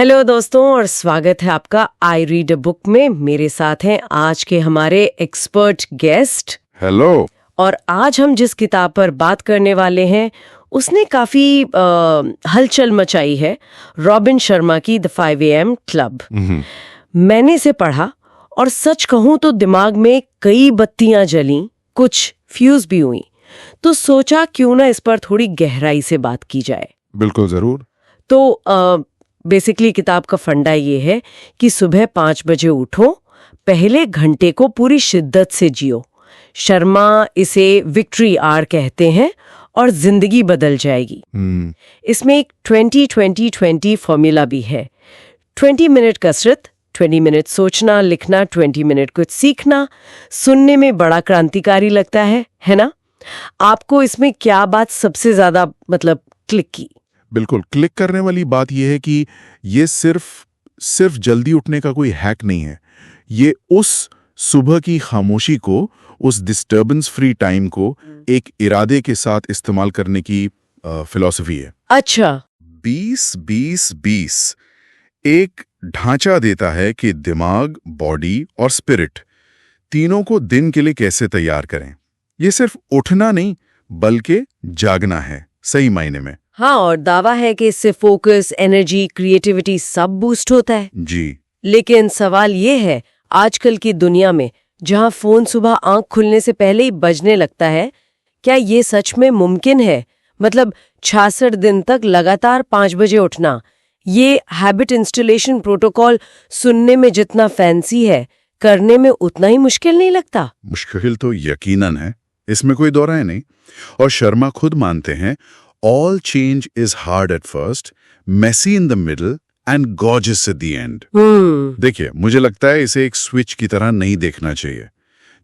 Hello दोस्तों और स्वागत है आपका आई रीड अ बुक में। मेरे साथ हैं आज के हमारे एक्सपर्ट गेस्ट। हेलो। और आज हम जिस किताब पर बात करने वाले हैं उसने काफी हलचल मचाई है, रॉबिन शर्मा की द 5 AM क्लब। मैंने इसे पढ़ा और सच कहूं तो दिमाग में कई बत्तियां जलीं, कुछ फ्यूज भी हुई। तो सोचा क्यों ना इस पर थोड़ी गहराई से बात की जाए। बिल्कुल जरूर। तो बेसिकली किताब का फंडा ये है कि सुबह 5 बजे उठो, पहले घंटे को पूरी शिद्दत से जियो। शर्मा इसे विक्ट्री आवर कहते हैं और जिंदगी बदल जाएगी। इसमें एक 20-20-20 फॉर्मूला भी है। 20 मिनट कसरत, 20 मिनट सोचना लिखना, 20 मिनट कुछ सीखना। सुनने में बड़ा क्रांतिकारी लगता है ना? आपको इसमें क्या बात सबसे ज्यादा क्लिक की? बिल्कुल क्लिक करने वाली बात यह है कि ये सिर्फ जल्दी उठने का कोई हैक नहीं है। ये उस सुबह की खामोशी को, उस डिस्टर्बेंस फ्री टाइम को एक इरादे के साथ इस्तेमाल करने की फिलॉसफी है। अच्छा। 20-20-20 एक ढांचा देता है कि दिमाग, बॉडी और स्पिरिट तीनों को दिन के लिए कैसे तैयार करें। ये सिर्फ उठना नहीं बल्कि जागना है सही मायने में। हाँ, और दावा है कि इससे फोकस, एनर्जी, क्रिएटिविटी सब बूस्ट होता है। जी। लेकिन सवाल ये है, आजकल की दुनिया में जहाँ फोन सुबह आंख खुलने से पहले ही बजने लगता है, क्या ये सच में मुमकिन है? 66 दिन तक लगातार 5 बजे उठना, ये हैबिट इंस्टॉलेशन प्रोटोकॉल सुनने में जितना फैंसी है, करने में उतना ही मुश्किल नहीं लगता? मुश्किल तो यकीनन है, इसमें कोई दो राय नहीं। और शर्मा खुद मानते हैं, all change is hard at first, messy in the middle and gorgeous at the end। देखिए, मुझे लगता है इसे एक स्विच की तरह नहीं देखना चाहिए,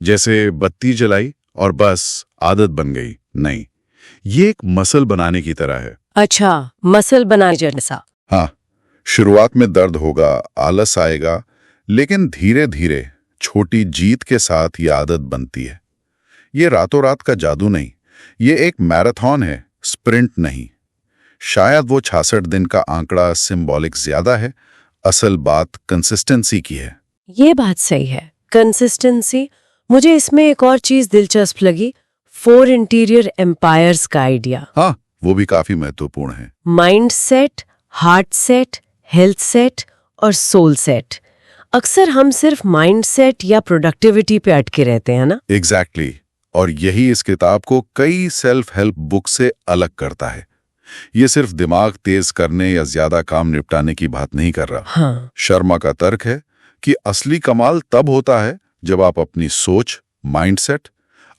जैसे बत्ती जलाई और बस आदत बन गई। नहीं, ये एक मसल बनाने की तरह है। अच्छा, मसल बनाने जैसा। हाँ, शुरुआत में दर्द होगा, आलस आएगा, लेकिन धीरे धीरे छोटी जीत के साथ ये आदत बनती है। ये रातों रात का जादू नहीं, ये एक मैराथन है, स्प्रिंट नहीं। शायद वो 66 दिन का आंकड़ा सिंबॉलिक ज्यादा है, असल बात कंसिस्टेंसी की है। ये बात सही है, कंसिस्टेंसी। मुझे इसमें एक और चीज दिलचस्प लगी, 4 इंटीरियर एम्पायर्स का आइडिया। हाँ, वो भी काफी महत्वपूर्ण है। Mind set, heart set, health set और सोल सेट। अक्सर हम सिर्फ माइंड सेट या प्रोडक्टिविटी पे अटके रहते हैं ना? एग्जैक्टली। और यही इस किताब को कई सेल्फ हेल्प बुक से अलग करता है। ये सिर्फ दिमाग तेज करने या ज्यादा काम निपटाने की बात नहीं कर रहा। हाँ। शर्मा का तर्क है कि असली कमाल तब होता है जब आप अपनी सोच, माइंड सेट,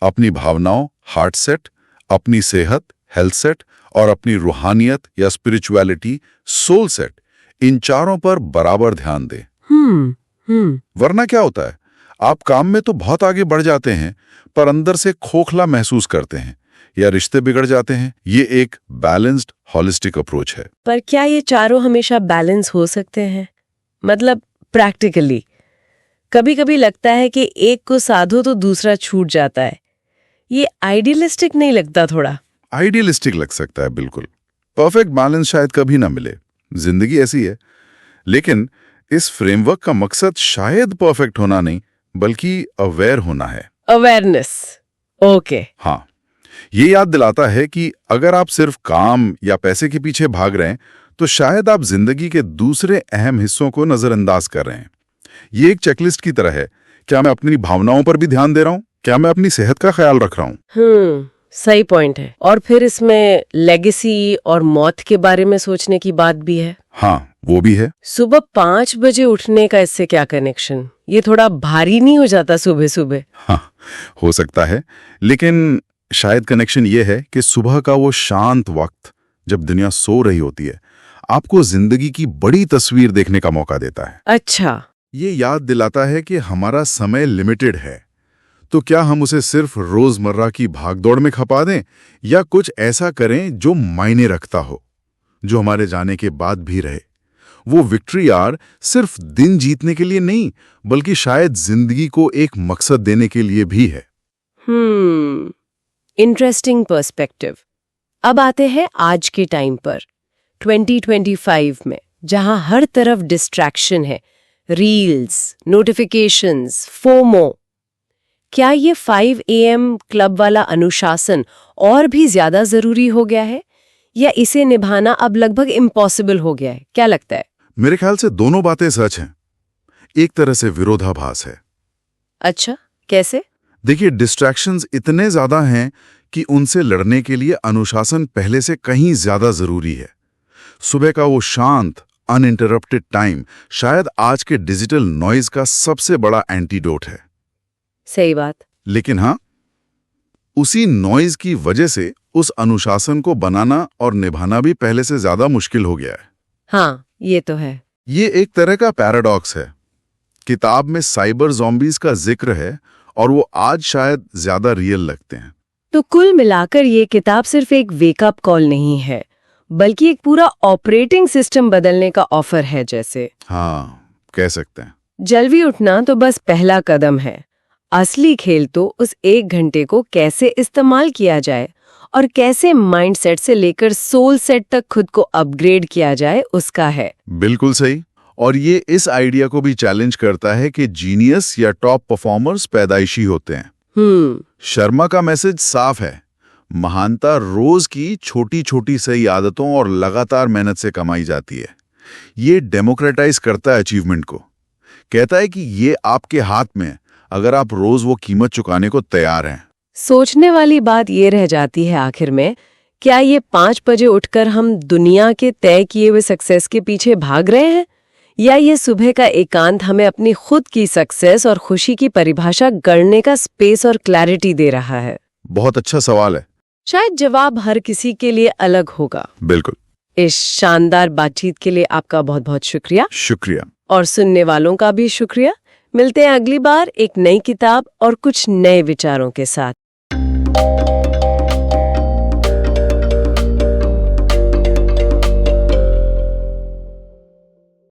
अपनी भावनाओं, हार्ट सेट, अपनी सेहत, हेल्थ सेट और अपनी रूहानियत या स्पिरिचुअलिटी, सोल सेट, इन चारों पर बराबर ध्यान दें। वरना क्या होता है, आप काम में तो बहुत आगे बढ़ जाते हैं पर अंदर से खोखला महसूस करते हैं या रिश्ते बिगड़ जाते हैं। ये एक बैलेंस्ड हॉलिस्टिक अप्रोच है। पर क्या ये चारों हमेशा बैलेंस हो सकते हैं? प्रैक्टिकली कभी कभी लगता है कि एक को साधो तो दूसरा छूट जाता है। ये आइडियलिस्टिक नहीं लगता? थोड़ा आइडियलिस्टिक लग सकता है, बिल्कुल। परफेक्ट बैलेंस शायद कभी ना मिले, जिंदगी ऐसी है। लेकिन इस फ्रेमवर्क का मकसद शायद परफेक्ट होना नहीं बल्कि अवेयर होना है। अवेयरनेस। ओके। हाँ, ये याद दिलाता है कि अगर आप सिर्फ काम या पैसे के पीछे भाग रहे हैं तो शायद आप जिंदगी के दूसरे अहम हिस्सों को नजरअंदाज कर रहे हैं। ये एक चेकलिस्ट की तरह है। क्या मैं अपनी भावनाओं पर भी ध्यान दे रहा हूँ? क्या मैं अपनी सेहत का ख्याल रख रहा हूँ? सही पॉइंट है। और फिर इसमें लेगेसी और मौत के बारे में सोचने की बात भी है। हाँ, वो भी है। सुबह 5 बजे उठने का इससे क्या कनेक्शन? ये थोड़ा भारी नहीं हो जाता सुबह सुबह? हाँ, हो सकता है, लेकिन शायद कनेक्शन ये है कि सुबह का वो शांत वक्त जब दुनिया सो रही होती है, आपको जिंदगी की बड़ी तस्वीर देखने का मौका देता है। अच्छा। ये याद दिलाता है कि हमारा समय लिमिटेड है, तो क्या हम उसे सिर्फ रोजमर्रा की भागदौड़ में खपा दें या कुछ ऐसा करें जो मायने रखता हो, जो हमारे जाने के बाद भी रहे। वो विक्ट्री आवर सिर्फ दिन जीतने के लिए नहीं बल्कि शायद जिंदगी को एक मकसद देने के लिए भी है। Interesting perspective. अब आते हैं आज के टाइम पर, 2025 में। जहां हर तरफ डिस्ट्रैक्शन है, रील्स, नोटिफिकेशंस, फोमो। क्या ये 5 AM क्लब वाला अनुशासन और भी ज्यादा जरूरी हो गया है, या इसे निभाना अब लगभग इम्पॉसिबल हो गया है? क्या लगता है? मेरे ख्याल से दोनों बातें सच हैं। एक तरह से विरोधाभास है। अच्छा, कैसे? देखिए, डिस्ट्रैक्शंस इतने ज्यादा हैं कि उनसे लड़ने के लिए अनुशासन पहले से कहीं ज्यादा जरूरी है। सुबह का वो शांत अनइंटरप्टेड टाइम शायद आज के डिजिटल नॉइज का सबसे बड़ा एंटीडोट है। सही बात। लेकिन हाँ, उसी नॉइज की वजह से उस अनुशासन को बनाना और निभाना भी पहले से ज्यादा मुश्किल हो गया है। हाँ, ये तो है। ये एक तरह का पैराडॉक्स है। किताब में साइबर ज़ॉम्बीज़ का जिक्र है और वो आज शायद ज्यादा रियल लगते हैं। तो कुल मिलाकर ये किताब सिर्फ एक वेकअप कॉल नहीं है, बल्कि एक पूरा ऑपरेटिंग सिस्टम बदलने का ऑफर है जैसे। हाँ, कह सकते हैं। जल्दी उठना तो बस पहला कदम है। असली खेल तो उस 1 घंटे को कैसे इस्तेमाल किया जाए और कैसे माइंडसेट से लेकर सोल सेट तक खुद को अपग्रेड किया जाए उसका है। बिल्कुल सही। और ये इस आइडिया को भी चैलेंज करता है कि जीनियस या टॉप परफॉर्मर्स पैदाइशी होते हैं। शर्मा का मैसेज साफ है, महानता रोज की छोटी छोटी सही आदतों और लगातार मेहनत से कमाई जाती है। ये डेमोक्रेटाइज करता है अचीवमेंट को। कहता है कि ये आपके हाथ में, अगर आप रोज वो कीमत चुकाने को तैयार हैं। सोचने वाली बात ये रह जाती है आखिर में, क्या ये 5 बजे उठकर हम दुनिया के तय किए हुए सक्सेस के पीछे भाग रहे हैं, या ये सुबह का एकांत हमें अपनी खुद की सक्सेस और खुशी की परिभाषा गढ़ने का स्पेस और क्लैरिटी दे रहा है? बहुत अच्छा सवाल है। शायद जवाब हर किसी के लिए अलग होगा। बिल्कुल। इस शानदार बातचीत के लिए आपका बहुत बहुत शुक्रिया। शुक्रिया। और सुनने वालों का भी शुक्रिया। मिलते हैं अगली बार एक नई किताब और कुछ नए विचारों के साथ।